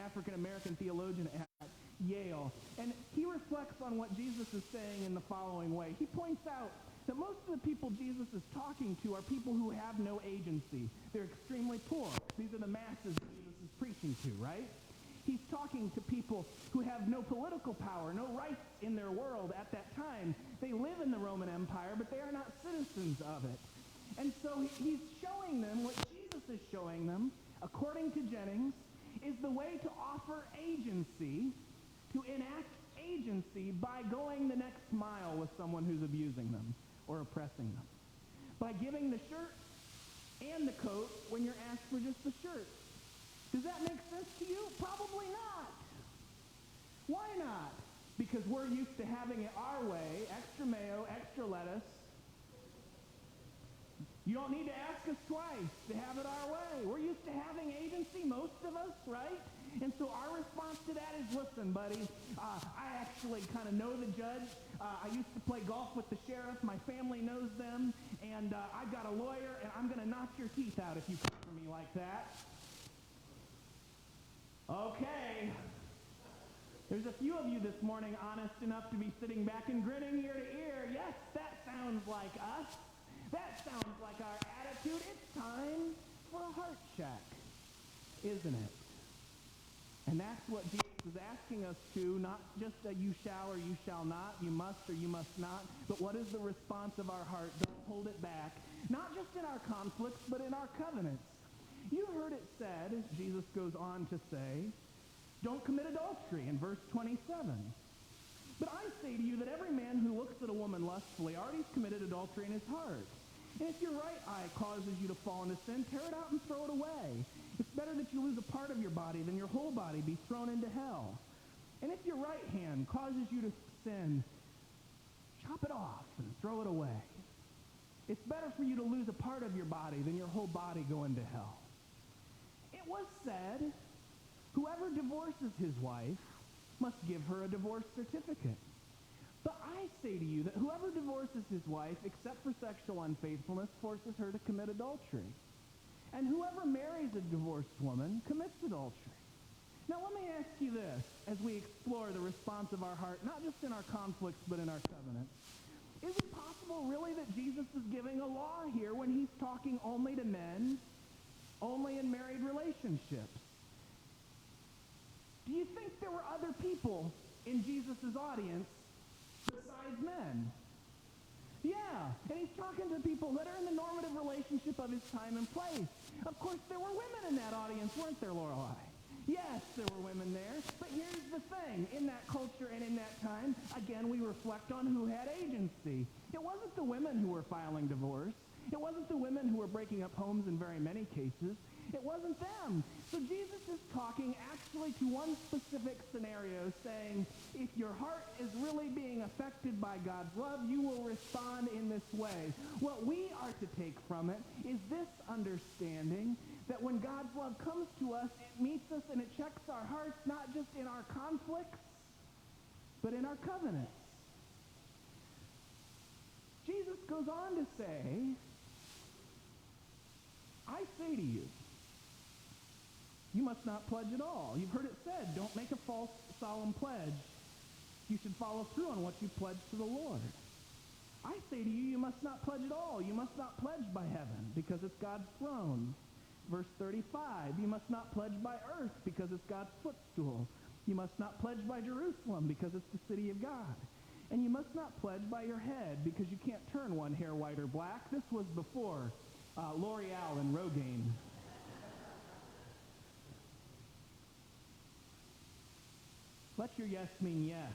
African-American theologian at Yale. And he reflects on what Jesus is saying in the following way. He points out that most of the people Jesus is talking to are people who have no agency. They're extremely poor. These are the masses Jesus is preaching to, right? He's talking to people who have no political power, no rights in their world at that time. They live in the Roman Empire, but they are not citizens of it. And so he's showing them what Jesus is showing them, according to Jennings, is the way to offer agency, to enact agency by going the next mile with someone who's abusing them or oppressing them. By giving the shirt and the coat when you're asked for just the shirt. Does that make sense to you? Probably not. Why not? Because we're used to having it our way, extra mayo, extra lettuce. You don't need to ask us twice to have it our way. We're used to having agency, most of us, right? And so our response to that is, listen, buddy, I actually kind of know the judge. I used to play golf with the sheriff. My family knows them. And I've got a lawyer, and I'm going to knock your teeth out if you come for me like that. Okay. There's a few of you this morning honest enough to be sitting back and grinning ear to ear. Yes, that sounds like us. That sounds like our attitude. It's time for a heart check, isn't it? And that's what Jesus is asking us to, not just a you shall or you shall not, you must or you must not, but what is the response of our heart? Don't hold it back. Not just in our conflicts, but in our covenants. You heard it said, Jesus goes on to say, don't commit adultery in verse 27. But I say to you that every man who looks at a woman lustfully already has committed adultery in his heart. And if your right eye causes you to fall into sin, tear it out and throw it away. It's better that you lose a part of your body than your whole body be thrown into hell. And if your right hand causes you to sin, chop it off and throw it away. It's better for you to lose a part of your body than your whole body go into hell. It was said, whoever divorces his wife must give her a divorce certificate. But I say to you that whoever divorces his wife, except for sexual unfaithfulness, forces her to commit adultery. And whoever marries a divorced woman commits adultery. Now let me ask you this, as we explore the response of our heart, not just in our conflicts, but in our covenants. Is it possible, really, that Jesus is giving a law here when he's talking only to men, only in married relationships? Do you think there were other people in Jesus' audience besides men? Yeah, and he's talking to people that are in the normative relationship of his time and place. Of course, there were women in that audience, weren't there, Lorelei? Yes, there were women there, but here's the thing. In that culture and in that time, again, we reflect on who had agency. It wasn't the women who were filing divorce. It wasn't the women who were breaking up homes in very many cases. It wasn't them. So Jesus is talking actually to one specific scenario, saying, if your heart is really being affected by God's love, you will respond in this way. What we are to take from it is this understanding that when God's love comes to us, it meets us and it checks our hearts, not just in our conflicts, but in our covenants. Jesus goes on to say, I say to you, you must not pledge at all. You've heard it said, don't make a false solemn pledge. You should follow through on what you pledged to the Lord. I say to you, you must not pledge at all. You must not pledge by heaven, because it's God's throne. Verse 35, you must not pledge by earth, because it's God's footstool. You must not pledge by Jerusalem, because it's the city of God. And you must not pledge by your head, because you can't turn one hair white or black. This was before L'Oreal and Rogaine. Let your yes mean yes,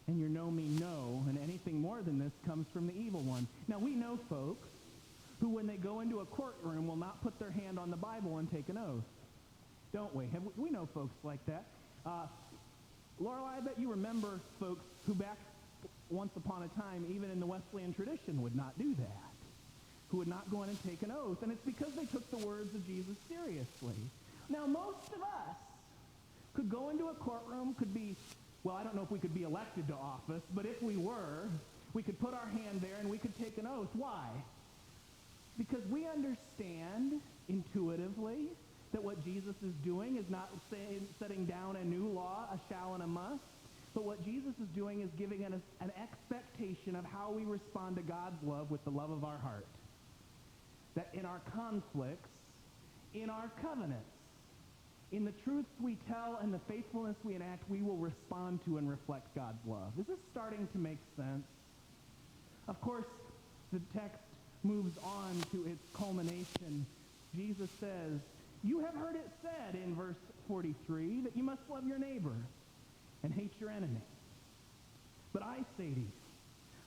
and your no mean no, and anything more than this comes from the evil one. Now, we know folks who, when they go into a courtroom, will not put their hand on the Bible and take an oath, don't we? We know folks like that. Lorelei, I bet you remember folks who back once upon a time, even in the Wesleyan tradition, would not do that, who would not go in and take an oath, and it's because they took the words of Jesus seriously. Now, most of us could go into a courtroom, could be, well, I don't know if we could be elected to office, but if we were, we could put our hand there and we could take an oath. Why? Because we understand intuitively that what Jesus is doing is not setting down a new law, a shall and a must, but what Jesus is doing is giving us an expectation of how we respond to God's love with the love of our heart. That in our conflicts, in our covenants, in the truths we tell and the faithfulness we enact, we will respond to and reflect God's love. Is this starting to make sense? Of course, the text moves on to its culmination. Jesus says, you have heard it said in verse 43 that you must love your neighbor and hate your enemy. But I say to you,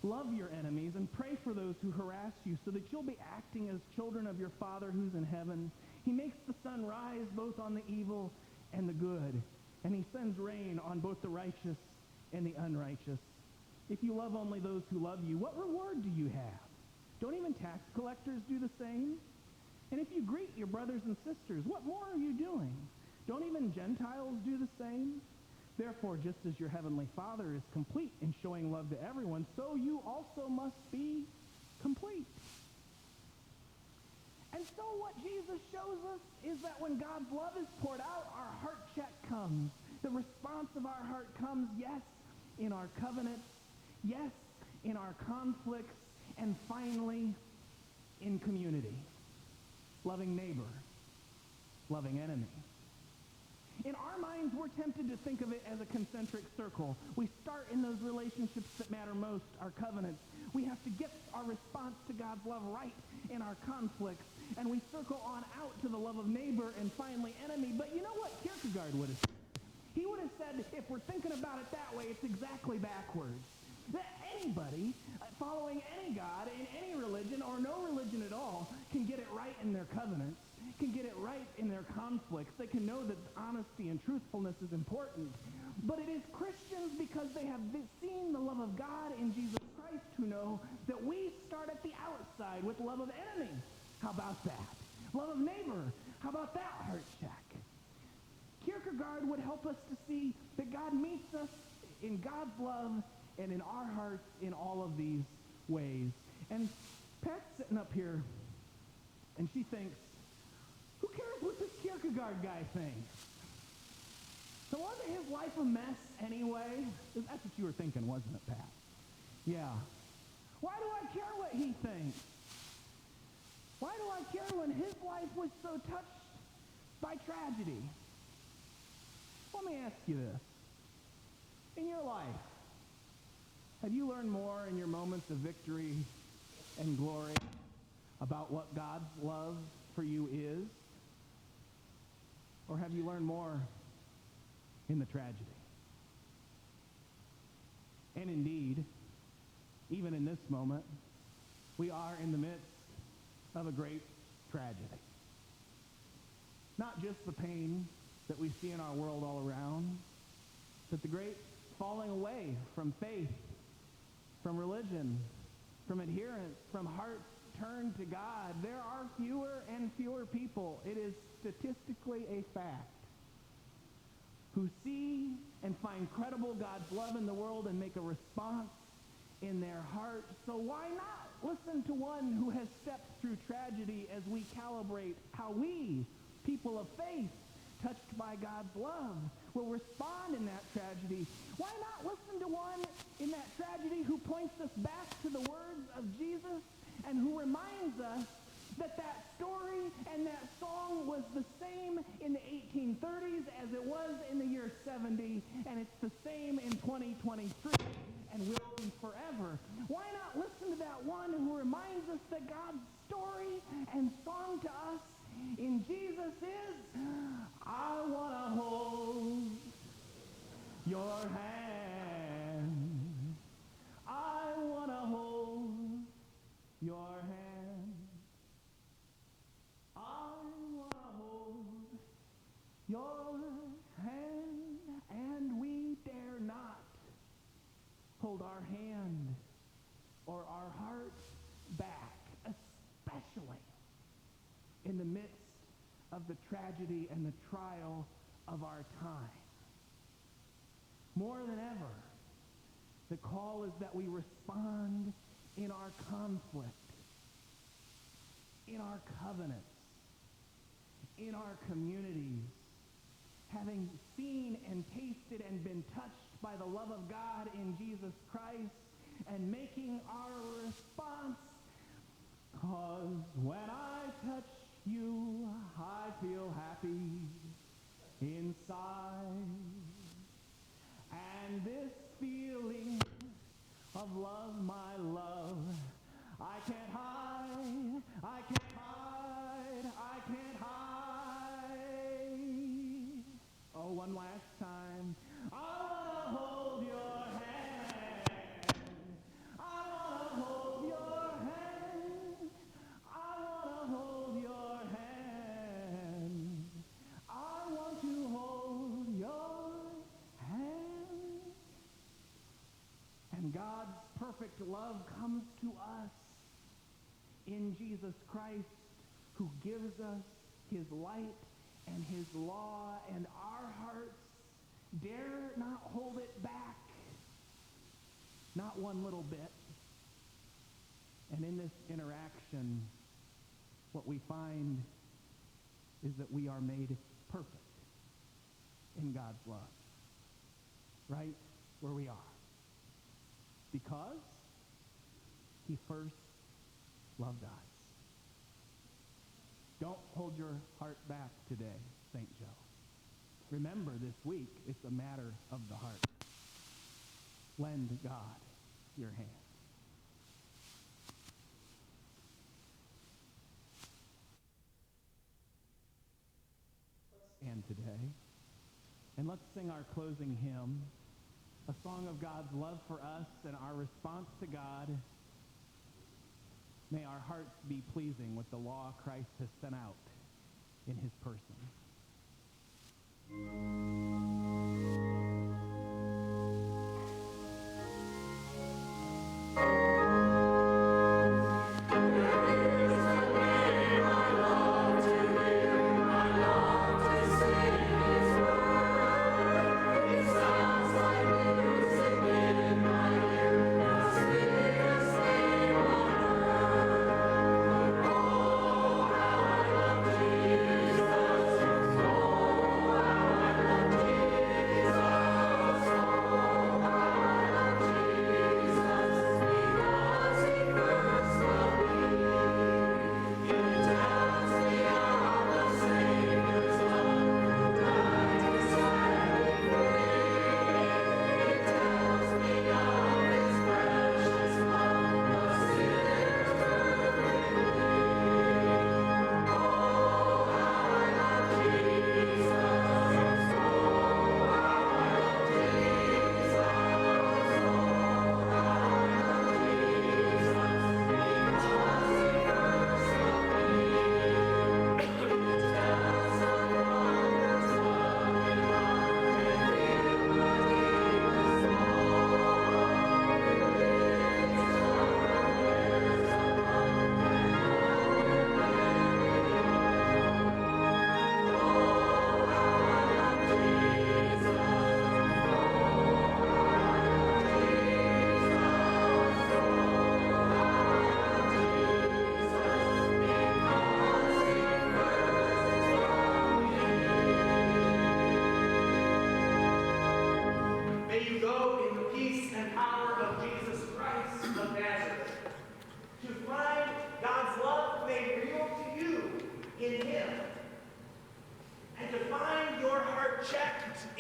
love your enemies and pray for those who harass you so that you'll be acting as children of your Father who's in heaven. He makes the sun rise both on the evil and the good, and he sends rain on both the righteous and the unrighteous. If you love only those who love you, what reward do you have? Don't even tax collectors do the same? And if you greet your brothers and sisters, what more are you doing? Don't even Gentiles do the same? Therefore, just as your heavenly Father is complete in showing love to everyone, so you also must be complete. And so what Jesus shows us is that when God's love is poured out, our heart check comes. The response of our heart comes, yes, in our covenants, yes, in our conflicts, and finally, in community. Loving neighbor, loving enemy. In our minds, we're tempted to think of it as a concentric circle. We start in those relationships that matter most, our covenants. We have to get our response to God's love right in our conflicts, and we circle on out to the love of neighbor and finally enemy. But you know what Kierkegaard would have said? He would have said, if we're thinking about it that way, it's exactly backwards. That anybody following any God in any religion or no religion at all can get it right in their covenants, can get it right in their conflicts. They can know that honesty and truthfulness is important. But it is Christians, because they have seen the love of God in Jesus Christ, who know that we start at the outside with love of enemy. How about that? Love of neighbor. How about that heart check? Kierkegaard would help us to see that God meets us in God's love and in our hearts in all of these ways. And Pat's sitting up here, and she thinks, who cares what this Kierkegaard guy thinks? So wasn't his life a mess anyway? That's what you were thinking, wasn't it, Pat? Yeah. Why do I care what he thinks? Why do I care when his life was so touched by tragedy? Let me ask you this. In your life, have you learned more in your moments of victory and glory about what God's love for you is? Or have you learned more in the tragedy? And indeed, even in this moment, we are in the midst of a great tragedy. Not just the pain that we see in our world all around, but the great falling away from faith, from religion, from adherence, from hearts turned to God. There are fewer and fewer people, it is statistically a fact, who see and find credible God's love in the world and make a response in their heart. So why not listen to one who has stepped through tragedy as we calibrate how we, people of faith, touched by God's love, will respond in that tragedy? Why not listen to one in that tragedy who points us back to the words of Jesus and who reminds us that that story and that song was the same in the 1830s as it was in the year 70, and it's the same in 2023 and will be forever? Why not listen to that one who reminds us that God's story and song to us in Jesus is, I want to hold your hand. I want to hold your hand. I want to hold your hand, and we dare not hold our hand or our heart back, especially in the midst of the tragedy and the trial of our time. More than ever, the call is that we respond in our conflict, in our covenants, in our communities, having seen and tasted and been touched by the love of God in Jesus Christ, and making our response, 'cause when I touch you, I feel happy inside. And this feeling of love, my love, I can't hide, I can't hide, I can't hide. Oh, one last time. I wanna hold your hand. I wanna hold your hand. I wanna hold your hand. I want to hold your hand. And God's perfect love comes to us in Jesus Christ, who gives us his light and his law, and our hearts dare not hold it back, not one little bit. And in this interaction, what we find is that we are made perfect in God's love, right where we are, because he first loved us. Don't hold your heart back today, St. Joe. Remember, this week, it's a matter of the heart. Lend God your hand. And today, and let's sing our closing hymn, a song of God's love for us and our response to God. May our hearts be pleasing with the law Christ has sent out in his person.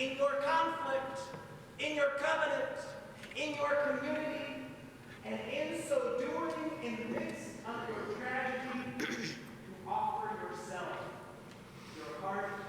in your conflict, in your covenant, in your community, and in so doing, in the midst of your tragedy, to offer yourself, your heart,